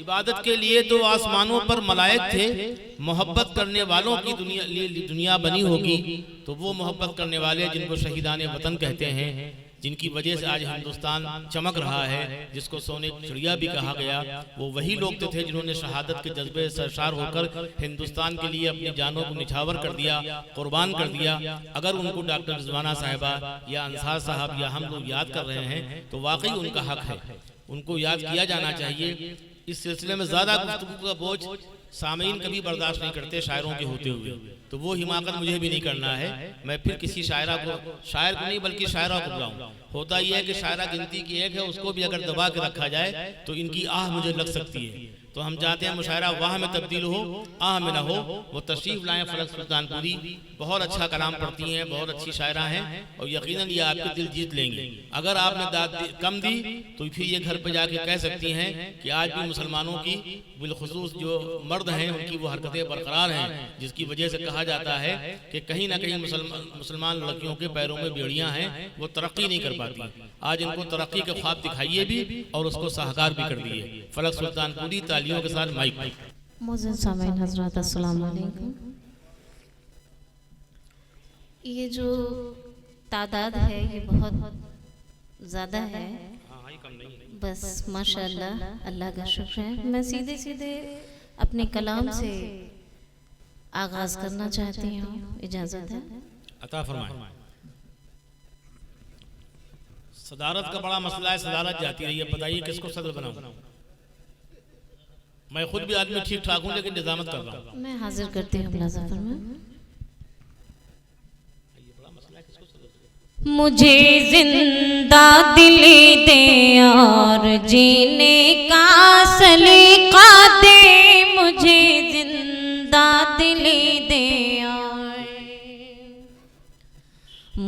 इबादत के लिए तो आसमानों पर मलाइक थे, मोहब्बत करने वालों की दुनिया बनी होगी तो वो मोहब्बत करने वाले जिनको शहीदान वतन कहते हैं, जिनकी वजह से आज हिंदुस्तान चमक रहा है, जिसको सोने की चिड़िया भी कहा गया, वो वही लोग तो थे जिन्होंने शहादत के जज्बे से सरशार होकर हिंदुस्तान के लिए अपनी जानों को निछावर कर दिया, कुर्बान कर दिया। अगर उनको डॉक्टर रिजवाना साहिबा या अंसार साहब या हम लोग याद कर रहे हैं तो वाकई उनका हक है, उनको याद किया जाना चाहिए। इस सिलसिले में ज़्यादा गुफ्तगू का बोझ सामीन कभी बर्दाश्त नहीं करते शायरों के होते हुए, तो वो हिमाकत मुझे भी नहीं करना है। मैं फिर किसी शायरा को, शायर को नहीं बल्कि शायरा को बुलाऊं। होता यह है कि शायरा गिनती की एक है, उसको भी अगर दबा के रखा जाए तो इनकी आह मुझे लग सकती है। तो हम चाहते हैं मुशायरा वाह में तब्दील हो, आह में ना हो। वो तशरीफ लाएं फलक सुल्तानपुरी, बहुत अच्छा कलाम पढ़ती हैं, बहुत अच्छी शायरा हैं और यकीनन ये आपके दिल जीत लेंगी। अगर आपने दाद कम दी तो फिर ये घर पे जाके कह सकती हैं कि आज भी मुसलमानों की बिलखुसूस जो मर्द हैं उनकी वो हरकतें बरकरार हैं, जिसकी वजह से कहा जाता है कि कहीं ना कहीं मुसलमान लड़कियों के पैरों में बेड़ियां हैं, वो तरक्की नहीं कर पाती। आज इनको तरक्की के ख्वाब दिखाइए भी और उसको साहकार भी कर दिए। फलक सुल्तानपुरी तालियों के साथ माइक। मोअज़्ज़िज़ सामीन हज़रात अस्सलाम वालेकुम। ये जो तादाद है ये बहुत ज़्यादा है, बस माशाअल्लाह, अल्लाह का शुक्र है। मैं सीधे सीधे अपने कलाम से आगाज़ करना चाहती हूँ, इजाज़त है? अता फरमाएं। सदारत का बड़ा मसला है, सदारत जाती रही है, बताइए किसको सदर बनाऊं? मैं खुद भी आदमी ठीक ठाक हूं लेकिन निजामत कर रहा हूं। मैं हाजिर करती हूँ अपना ज़फर में। मुझे जिंदा दिली दे और जीने का सलीका दे, मुझे जिंदा दिली दे और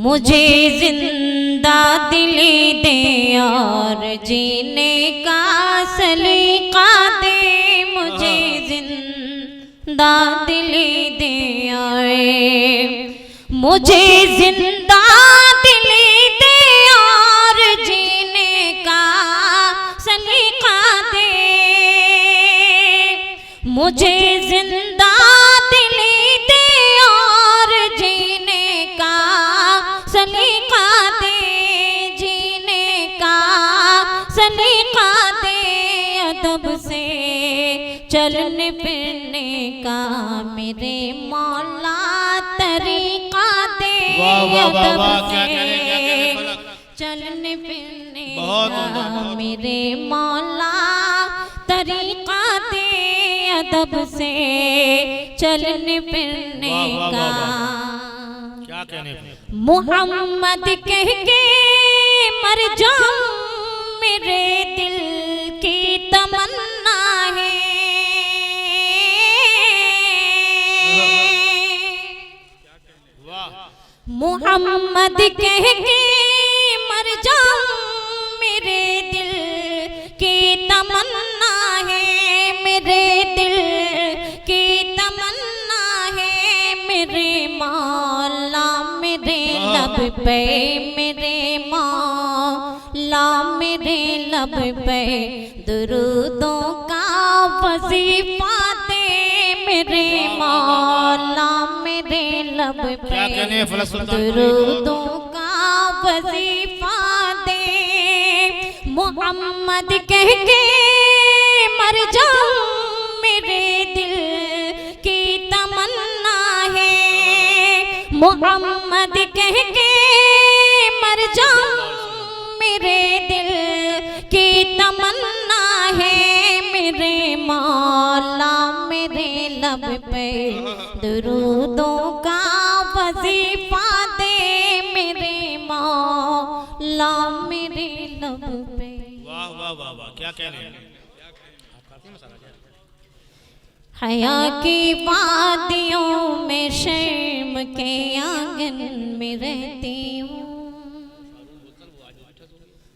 मुझे जिंदा दिली दे और जीने का सलीका दे, मुझे जिंदा दिली दे और मुझे जिंदा दिली दे और जीने का सलीका दे, मुझे जिंदा दिली दे और जीने का सलीका दे, जीने का सलीका दे, अदब से चलने फिरने का मेरे मौला तरीका दे, अदब से चलने फिरने का मेरे मौला तरीका दे, अदब से चलने फिरने का। क्या कहने? मोहम्मद कह के मर जाऊं मेरे दिल की तमन्ना है, मोहम्मद कह के मर जाऊं मेरे दिल की तमन्ना है, मेरे दिल की तमन्ना है, मेरे मौला मेरे लब पे, मेरे मौला मेरे लब पे दुरूदों का वजीफा दे, मेरे मौला मेरे लब पे दुरूदों का वजीफा दे। मोहम्मद कह के मर जाऊं मेरे दिल की तमन्ना है, मोहम्मद कह के मर जाऊं मेरे दिल की तमन्ना है, मेरे मौला मेरे लब पे दुरूदों का वजीफा दे, मेरे मौला मेरे लब पे। वाह वाह वाह वाह, क्या कह रहे हैं? हया की वादियों में शर्म के आंगन में रहती हूँ,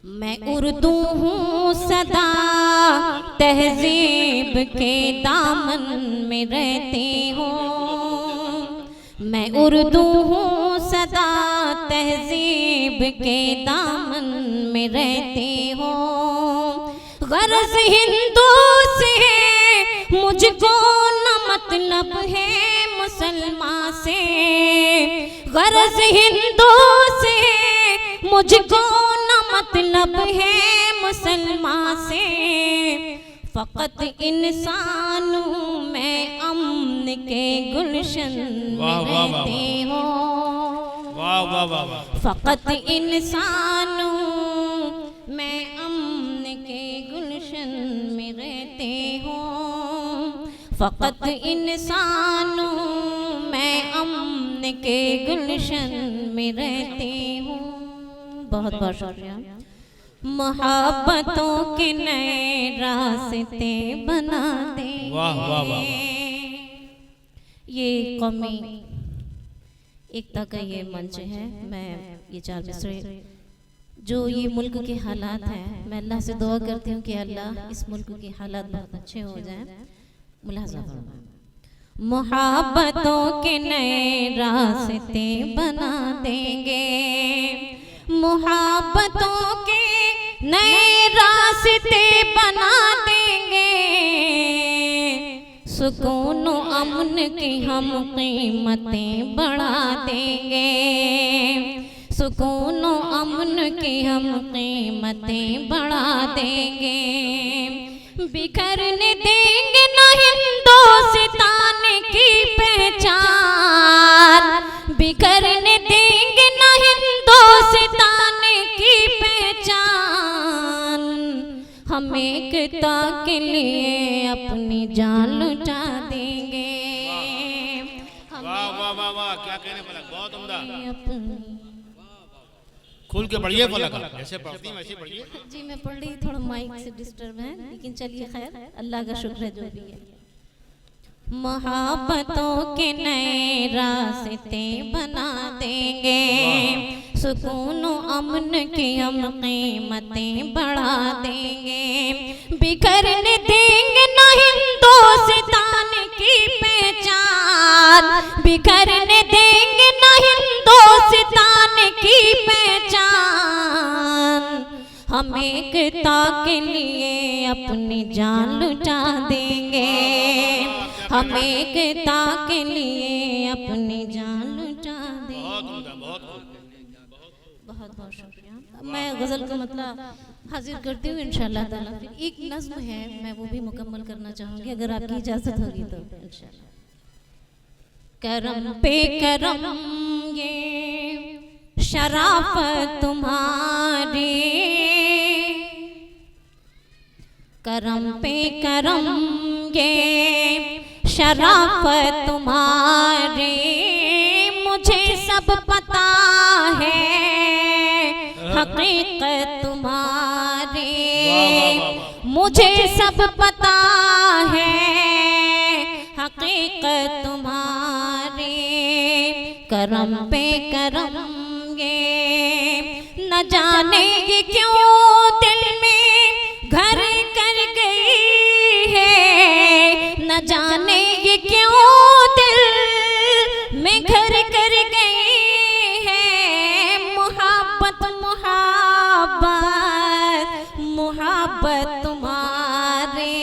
मैं उर्दू हूँ सदा तहजीब के दामन में रहती हूँ, मैं उर्दू हूँ सदा तहजीब के दामन में रहती हूँ, गरज हिंदू से मुझको न मतलब है मुसलमान से, गरज हिंदू से मुझको न मतलब है मुसलमान से। फकत इंसान हूँ मैं अमन के गुलशन में रहती हूँ। वाह वाह वाह वाह। फकत इंसान हूँ मैं अमन के गुलशन में रहती हूँ। फकत इंसान हूँ मैं अमन के गुलशन में रहती हूँ। बहुत बहुत शुक्रिया। मोहब्बतों के नए रास्ते बना देंगे। वाह वाह वाह। ये कौमी एकता का ये मंच है। मैं ये 4 मिसरे जो ये मुल्क के हालात हैं, मैं अल्लाह से दुआ करती हूँ कि अल्लाह इस मुल्क के हालात बहुत अच्छे हो जाएं। मुलाज़ा फरमाएं। मोहब्बतों के नए रास्ते बना देंगे, मोहब्बतों के नए रास्ते बना देंगे। सुकून अमन की हम कीमतें बढ़ा देंगे, सुकून अमन की हम कीमतें बढ़ा देंगे। बिखरने देंगे न हिंदुस्तान की पहचान, बिखरने देंगे न हिंदुस्तान की पहचान। हम एकता के लिए अपनी जान लुटा देंगे। वाह वाह वाह वाह, क्या कहने फलक, बहुत उम्दा। अपनी खुल के पढ़िए फलक, ऐसे पढ़ती हैं वैसे पढ़िए। जी मैं पढ़ रही, थोड़ा माइक से डिस्टर्ब है, लेकिन चलिए खैर, अल्लाह का शुक्र है जो भी है। मोहब्बतों के नए रास्ते बना देंगे, सुकून अमन की हम कीमतें बढ़ा देंगे। बिखरने देंगे न हिंदुस्तान की पहचान, बिखरने देंगे न हिंदुस्तान की पहचान। हम एकता के लिए अपनी जान लुटा देंगे, हम एकता के लिए अपनी जान लुटा देंगे। बहुत बहुत शुक्रिया। मैं गज़ल का मतलब हाजिर करती हूँ इंशाल्लाह ताला। फिर एक नज़्म है, मैं वो भी मुकम्मल करना चाहूँगी अगर आपकी इजाज़त होगी तो इंशाल्लाह। करम पे करम ये शराफत तुम्हारी, करम पे करम ये शराफत तुम्हारी। मुझे सब पता है हकीकत तुम्हारी, मुझे सब पता है हकीकत तुम्हारी। करम पे करम ये न जाने ये क्यों दिल में घर कर गई है, न जाने ये क्यों दिल में घर कर गई है। मोहब्बत मोहब्बत मोहब्बत तुम्हारे,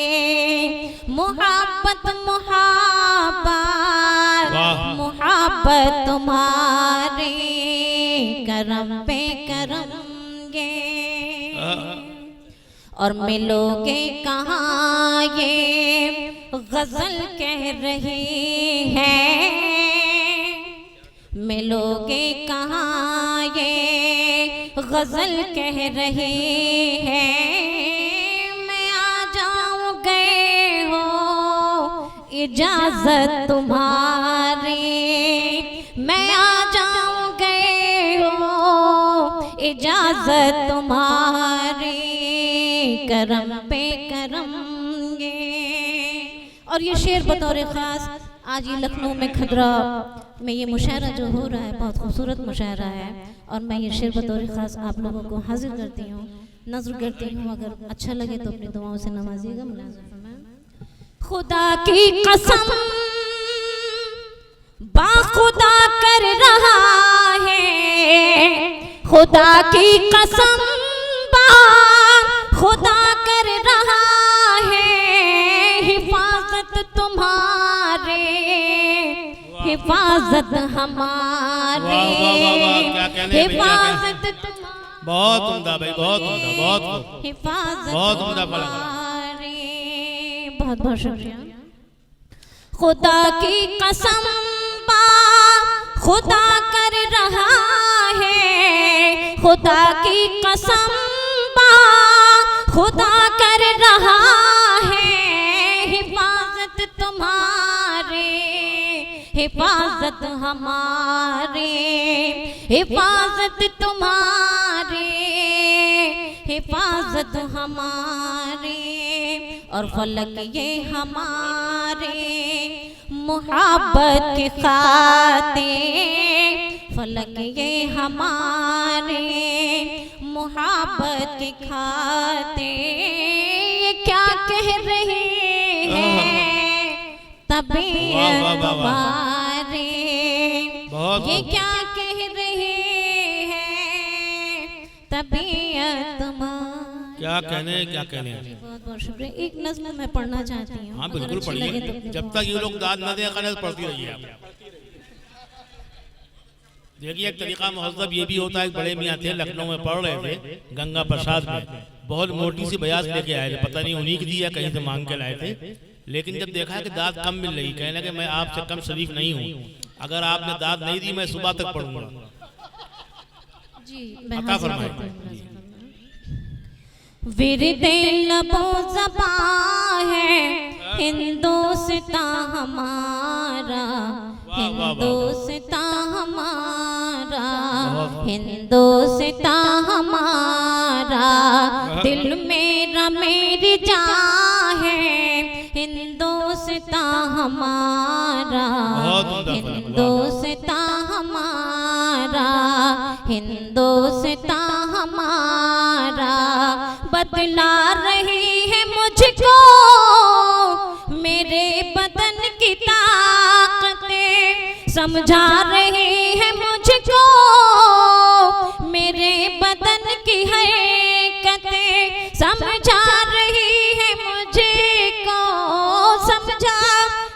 मोहब्बत मोहब्बत मोहब्बत तुम्हारी। करम पे करम ये और मिलोगे कहाँ ये गजल कह रही है, मिलोगे कहाँ ये गजल कह रही है। मैं आ जाऊँ गए हो इजाजत तुम्हारी, मैं आ जाऊँ गए हो इजाजत तुम्हारी। करम पे करम ये। और ये शेर बतौर ख़ास आज ये लखनऊ में खदरा में ये मुशायरा जो हो रहा है, बहुत खूबसूरत मुशायरा है, और मैं ये शेर बतौर ख़ास आप लोगों को हाजिर करती हूँ, नज़र करती हूँ। अगर अच्छा लगे तो अपनी दुआओं से नवाजिएगा। खुदा की कसम बाखुदा कर रहा है, खुदा की कसम बाखुदा कर रहा हिफाजत हमारी, वाह, वाह, वाह, वाह, क्या कहने हैं भैया, क्या हिफाजत तुम्हारी, बहुत उम्दा भाई, बहुत उम्दा, बहुत हिफाजत बहुत उम्दा पढ़ा। हमारी। बहुत बहुत शुक्रिया। खुदा की कसम बा खुदा कर रहा है, खुदा की कसम बा खुदा कर रहा है, हिफाजत तुम्हारे, हिफाजत हमारे, हिफाजत तुम्हारे, हिफाजत हमारे। और फलक ये हमारे मोहब्बत के खाते, फलक ये हमारे मोहब्बत के खाते, ये क्या कह रहे हैं तबीयत हमारे, ये क्या कह रहे हैं तबीयत हमारे। क्या कहने, क्या कहने। बहुत बहुत शुक्रिया। एक नज़्म मैं पढ़ना चाहती हूँ। हाँ बिल्कुल अगर अच्छी लगे पढ़िए, तो। जब तक ये लोग दाद न दें गलत पढ़ती रहिए आप। देखिए एक तरीका महज़ब ये भी होता है, बड़े मियाँ थे लखनऊ में पढ़ रहे थे गंगा प्रसाद में, बहुत मोटी सी बयास लेके आए थे, पता नहीं उन्हीं की दी या कहीं से मांग के लाए थे। लेकिन जब देखा कि दाद कम मिल रही, कहने लगे मैं आपसे कम शरीफ नहीं हूँ, अगर आपने दाद नहीं दी मैं सुबह तक पढ़ूंगा। जी मैं अता हाजिर फरमाएं। करती हूँ। विरदे लबो ज़बां है हिंदुस्तां हमारा, हिंदुस्तां हमारा, हिंदुस्तां हमारा, दिल मेरा मेरी जान है, हिंदुस्तां हमारा, हिंदुस्तां हमारा, हिंदुस्तां हमारा। बतला रही है मुझको मेरे बदन की ताकतें, समझा रही है मुझको मेरे बदन की हरकतें, समझा रही है मुझको, समझा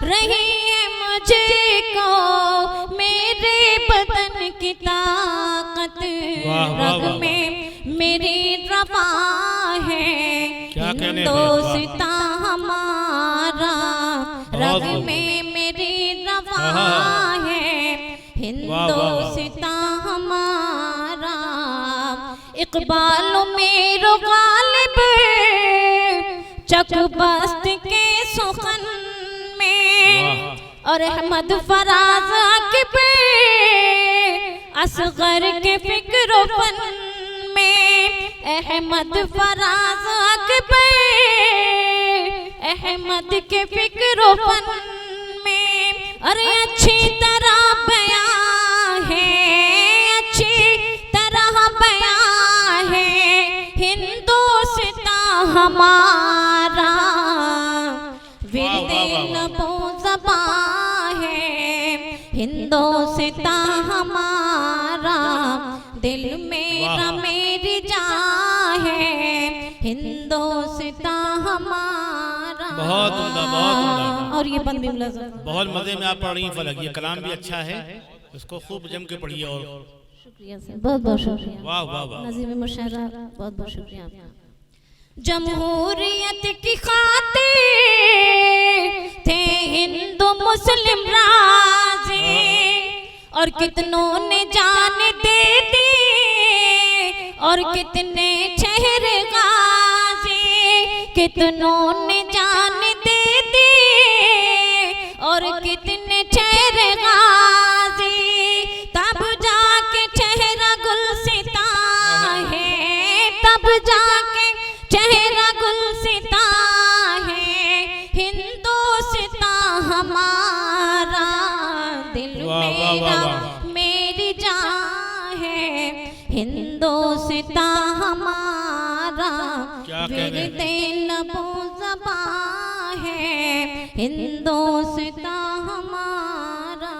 रही है मुझको मेरे बदन की ताकत, रग में मेरी रवा है, हिंदुस्तां हमारा, रग में मेरी रवा है, हिंदुस्तां हमारा। इकबाल मेरो गालिब चकबस्त के सुखन में, और अहमद फराज अकबर असगर के फिक्र फन में, अहमद फराज अकबर अहमद के फिक्र फन में। अरे अच्छी तरह बयां है, अच्छी तरह बयां है, हिंदुस्तां हमारा, विरदे लबो ज़बां है, हिंदुस्तां हमारा, दिल मेरा मेरी जान है, हिंदुस्तां हमारा। बहुत उम्दा, बहुत उम्दा। और ये बंद भी मुलाज़म, बहुत मजे में आप पढ़ रही हैं फलक, ये कलाम भी अच्छा है, इसको खूब जम के पढ़िए। और शुक्रिया सर, बहुत बहुत शुक्रिया। वाह वाह वाह। नज़ीम मुशायरा बहुत बहुत शुक्रिया आपका। जमहूरियत की खातिर थे हिंदू मुस्लिम राज़ी, और कितनों ने जान दे दी, और कितने चेहरे गाज़ी, कितनों ने जान दे दी, और कितने चेहरे गाज़ी, तब जाके चेहरा गुलसिता है, तब जाके चेहरा गुलसिता है, हिंदुस्तां हमारा, दिल मेरा मेरी जान है, हिंदुस्तां हमारा, विरदे लबो ज़बां है, हिंदुस्तां हमारा।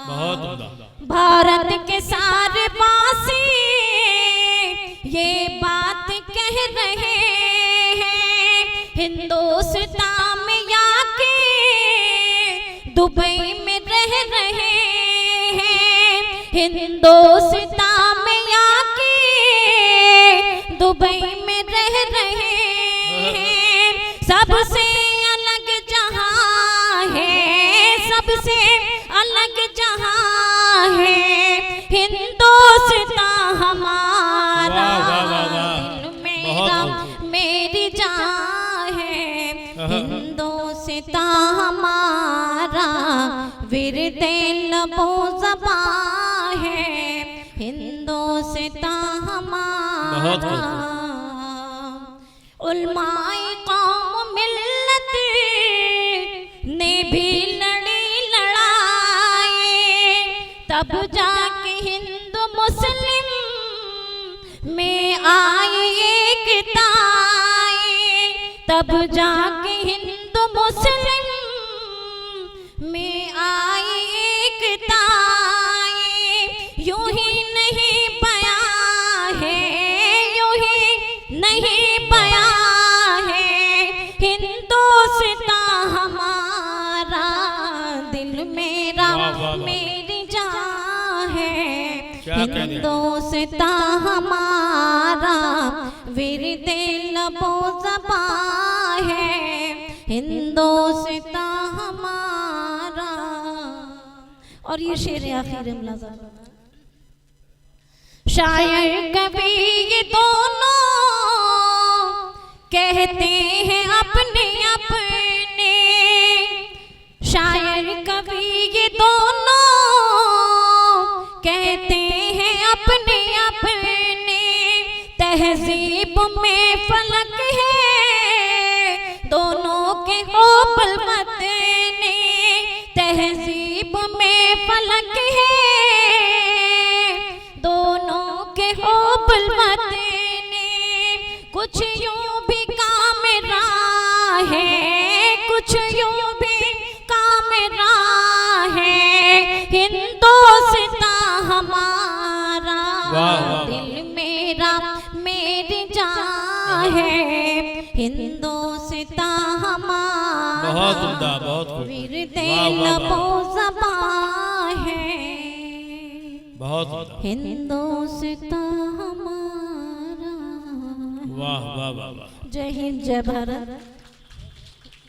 बहुत उम्दा। भारत के सारे वासी ये बात कह रहे हैं, हिंदुस्तां में या के दुबई में रह रहे हिंदुस्तान में आके दुबई में रह रहे हैं। सबसे अलग जहां है, सबसे अलग जहां है हिंदुस्तान हमारा। दिल मेरा मेरी जान है हिंदुस्तान हमारा। विरदे लबो ज़बां है हिंदुस्तान हमारा। उलमाए कौम मिल्लत ने भी लड़ी लड़ाई, तब जाके हिंदू मुस्लिम में आई एकताई। तब जाके हिंदू मुस्लिम में आई एकताई। यूं ही नहीं बया है, यूं ही नहीं बया है हिंदुस्तान हमारा। दिल मेरा मेरी जान है हिंदुस्तान हमारा। विरदे लबो ज़बां है हिंदुस्तान हमारा। और ये शेर आखिर मुलाज़ा शायर कवि ये दोनों कहते हैं अपने अपने। शायर कवि ये दोनों कहते हैं अपने अपने। तहजीब में फलक है दोनों के हो बलवतने। तहजीब में फलक है दोनों के हो बलवतने। कुछ यूं भी काम है, कुछ यूं भी काम है हिंदुस्तान हमारा। दिल मेरा मेरी जान है हिंदुस्तान हमारा। बहुत उम्दा, बहुत खूब। विरदे लबो ज़बां है बहुत उम्दा। हिंदुस्तान हमारा। वाह वाह वाह वाह। जय हिंद, जय भारत।